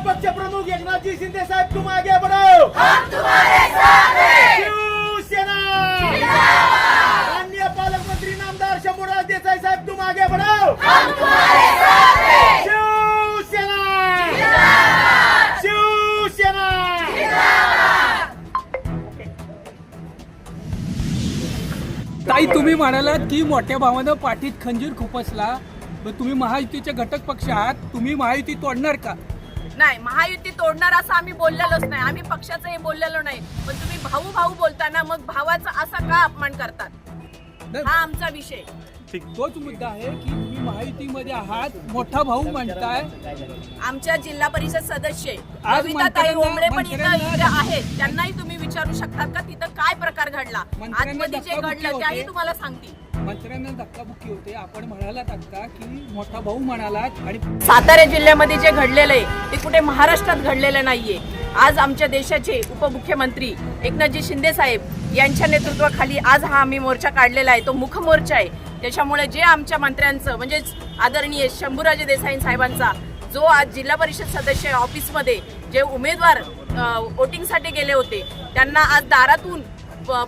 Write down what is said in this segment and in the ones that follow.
पक्षप्रमुख एकनाथजी शिंदे साहेब, तुम आगे बढ़ो, हम तुम्हारे साथ हैं। शिवसेना माननीय पालकमंत्री नामदार शंभूराज देसाई साहेब, तुम आगे बढ़ो, हम तुम्हारे साथ हैं। शिवसेना शिवसेना। ताई, तुम्ही म्हणालात की मोठ्या भावानं पाठीत खंजीर खुपसला, तुम्ही महायुतीचे घटक पक्ष आहात, तुम्ही महायुती तोडणार का? नाही, महायुती तोडणार असं आम्ही बोललेलोच नाही, आम्ही पक्षाचं हे बोललेलो नाही. पण तुम्ही भाऊ भाऊ बोलताना मग भावाचा असा का अपमान करतात, हा आमचा विषय. तोच मुद्दा आहे की तुम्ही महायुतीमध्ये आहात, मोठा भाऊ म्हणताय. आमच्या जिल्हा परिषद सदस्य कविताताई ओंबळे पण इथं आहेत, त्यांनाही तुम्ही विचारू शकतात का तिथं काय प्रकार घडला, आतमध्ये जे घडलं त्याही तुम्हाला सांगतील. मंत्र्यांना धक्काबुक्की होते, आपण म्हणालात आता की मोठा भाऊ म्हणालात. आणि सातारा जिल्ह्यामध्ये जे घडलेलं आहे ते कुठे महाराष्ट्रात घडलेलं नाहीये. आज आमच्या देशाचे उपमुख्यमंत्री एकनाथजी शिंदे साहेब यांच्या नेतृत्वाखाली आज हा आम्ही मोर्चा काढलेला आहे, तो मुख मोर्चा आहे. त्याच्यामुळे जे आमच्या मंत्र्यांचं म्हणजेच आदरणीय शंभूराजे देसाई साहेबांचा जो आज जिल्हा परिषद सदस्य ऑफिसमध्ये जे उमेदवार वोटिंगसाठी गेले होते त्यांना आज दारातून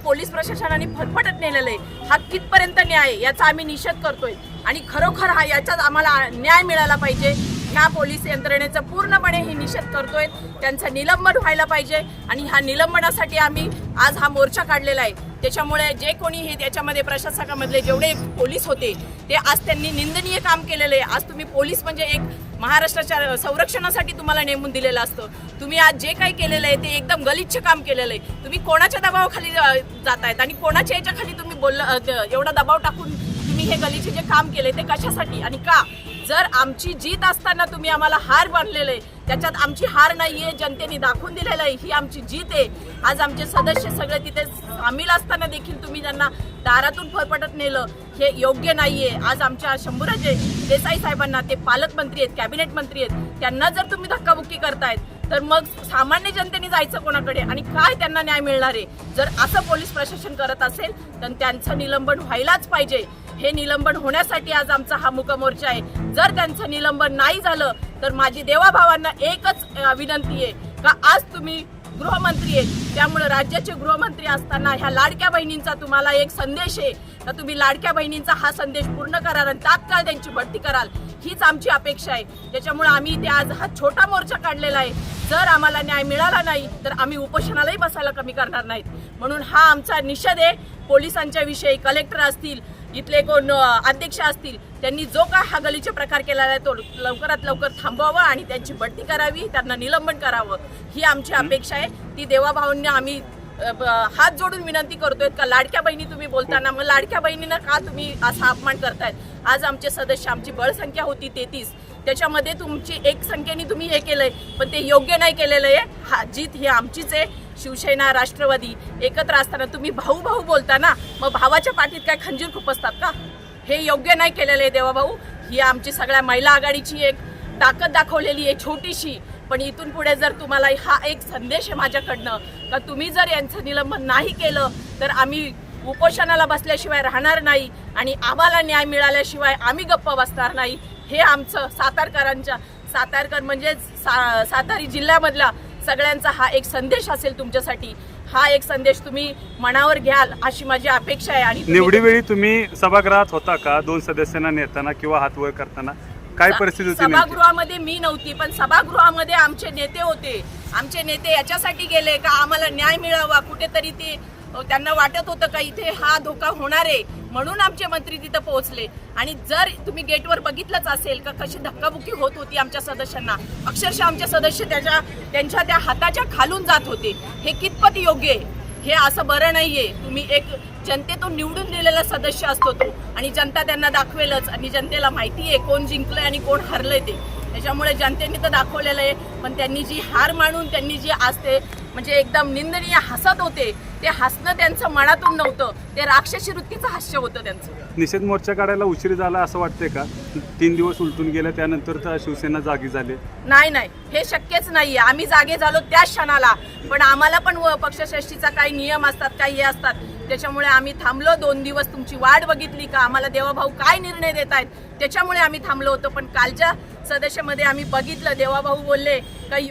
पोलीस प्रशासनाने फटफटत नेलेलं आहे, हा कितपर्यंत न्याय याचा आम्ही निषेध करतोय. आणि खरोखर हा याचाच आम्हाला न्याय मिळाला पाहिजे. ह्या पोलीस यंत्रणेचा पूर्णपणे ही निषेध करतोय, त्यांचं निलंबन व्हायला पाहिजे. आणि ह्या निलंबनासाठी आम्ही आज हा मोर्चा काढलेला आहे. त्याच्यामुळे जे कोणी हे त्याच्यामध्ये प्रशासकामधले जेवढे पोलीस होते ते आज त्यांनी निंदनीय काम केलेलं आहे. आज तुम्ही पोलीस म्हणजे एक महाराष्ट्राच्या संरक्षणासाठी तुम्हाला नेमून दिलेलं असतं, तुम्ही आज जे काही केलेलं आहे ते एकदम गलिच्छ काम केलेलं आहे. तुम्ही कोणाच्या दबावाखाली जातायत आणि कोणाच्या याच्याखाली तुम्ही एवढा दबाव टाकून तुम्ही हे गलिच्छ जे काम केले ते कशासाठी आणि का? जर आमची जीत असताना तुम्ही आम्हाला हार बांधलेलं आहे, त्याच्यात आमची हार नाहीये, जनतेने दाखवून दिलेलं आहे ही आमची जीत आहे. आज आमचे सदस्य सगळे तिथे सामील असताना देखील तुम्ही त्यांना दारातून फरफटत नेलं, हे योग्य नाहीये. आज आमच्या शंभूराजे देसाई साहेबांना, ते पालकमंत्री आहेत, कॅबिनेट मंत्री आहेत, त्यांना जर तुम्ही धक्काबुक्की करतायत तर मग सामान्य जनतेने जायचं कोणाकडे आणि काय त्यांना न्याय मिळणार आहे? जर असं पोलीस प्रशासन करत असेल तर त्यांचं निलंबन व्हायलाच पाहिजे. हे निलंबन होण्यासाठी आज आमचा हा मुक मोर्चा आहे. जर त्यांचं निलंबन नाही झालं तर माझी देवाभावांना एकच विनंती आहे का आज तुम्ही गृहमंत्री आहेत, त्यामुळे राज्याचे गृहमंत्री असताना ह्या लाडक्या बहिणींचा तुम्हाला एक संदेश आहे का तुम्ही लाडक्या बहिणींचा हा संदेश पूर्ण कराल आणि तात्काळ त्यांची भरती कराल, हीच आमची अपेक्षा आहे. त्याच्यामुळे आम्ही इथे आज हा छोटा मोर्चा काढलेला आहे. जर आम्हाला न्याय मिळाला नाही तर आम्ही उपोषणालाही बसायला कमी करणार नाहीत. म्हणून हा आमचा निषेध आहे. पोलिसांच्या विषयी कलेक्टर असतील, इथले कोण अध्यक्ष असतील, त्यांनी जो काय हा गलिच्छ प्रकार केलेला आहे तो लवकरात लवकर थांबवावा आणि त्यांची बढती करावी, त्यांना निलंबन करावं, ही आमची अपेक्षा आहे. ती देवाभावांना आम्ही हात जोडून विनंती करतोय का लाडक्या बहिणी तुम्ही बोलताना मग लाडक्या बहिणींना का तुम्ही असा अपमान करतायत? आज आमचे सदस्य, आमची बळसंख्या होती 33, त्याच्यामध्ये तुमची एक संख्येने तुम्ही हे केलंय, पण ते योग्य नाही केलेलं आहे. हा जीत ही आमचीच आहे. शिवसेना राष्ट्रवादी एकत्र असताना तुम्ही भाऊ भाऊ बोलता ना, मग भावाच्या पाठीत काय खंजीर खुपसतात का? हे योग्य नाही केलेलं आहे देवाभाऊ. ही आमची सगळ्या महिला आघाडीची एक ताकद दाखवलेली आहे छोटीशी, पण इथून पुढे जर तुम्हाला हा एक संदेश आहे माझ्याकडनं का तुम्ही जर यांचं निलंबन नाही केलं तर आम्ही उपोषणाला बसल्याशिवाय राहणार नाही आणि आम्हाला न्याय मिळाल्याशिवाय आम्ही गप्प बसणार नाही. हे आमचं सातारकर म्हणजे सातारी जिल्ह्यामधला सगळ्यांचा हा एक संदेश असेल तुमच्यासाठी. हा एक संदेश तुम्ही मनावर घ्याल अशी माझी अपेक्षा आहे. आणि निवडीवेळी तुम्ही सभागृहात होता का? 2 सदस्यांना नेताना किंवा हात वर करताना काय परिस्थिती होती? सभागृहामध्ये मी नव्हती, पण सभागृहामध्ये आमचे नेते होते. आमचे नेते याच्यासाठी गेले का आम्हाला न्याय मिळावा, कुठेतरी ते त्यांना वाटत होतं का इथे हा धोका होणार आहे, म्हणून आमचे मंत्री तिथं पोहोचले. आणि जर तुम्ही गेटवर बघितलंच असेल का कशी धक्काबुक्की होत होती आमच्या सदस्यांना, अक्षरशः आमचे सदस्य त्यांच्या त्या हाताच्या खालून जात होते. हे कितपत योग्य आहे? हे असं बरं नाहीये. तुम्ही एक जनतेतून निवडून दिलेला सदस्य असतो तो, आणि जनता त्यांना दाखवेलच, आणि जनतेला माहिती आहे कोण जिंकलंय आणि कोण हरलंय ते. त्याच्यामुळे जनतेने तर दाखवलेलं आहे, पण त्यांनी जी हार मानून त्यांनी जी आज ते म्हणजे एकदम निंदनीय हसत होते, ते हसणं त्यांचं मनातून नव्हतं, ते राक्षसी वृत्तीचं हास्य होतं त्यांचं. निषेध मोर्चा काढायला उशीर झाला असं वाटतंय का? 3 दिवस उलटून गेले, त्यानंतर तर शिवसेना जागी झाली. नाही, हे शक्यच नाहीये. आम्ही जागे झालो त्याच क्षणाला, पण आम्हाला पण पक्षश्रेष्ठीचा काही नियम असतात, काही हे असतात. त्याच्यामुळे आम्ही थांबलो. 2 दिवस तुमची वाट बघितली का आम्हाला देवाभाऊ काय निर्णय देत आहेत, त्याच्यामुळे आम्ही थांबलो होतो. पण कालच्या सदस्यामध्ये आम्ही बघितलं, देवाभाऊ बोलले काही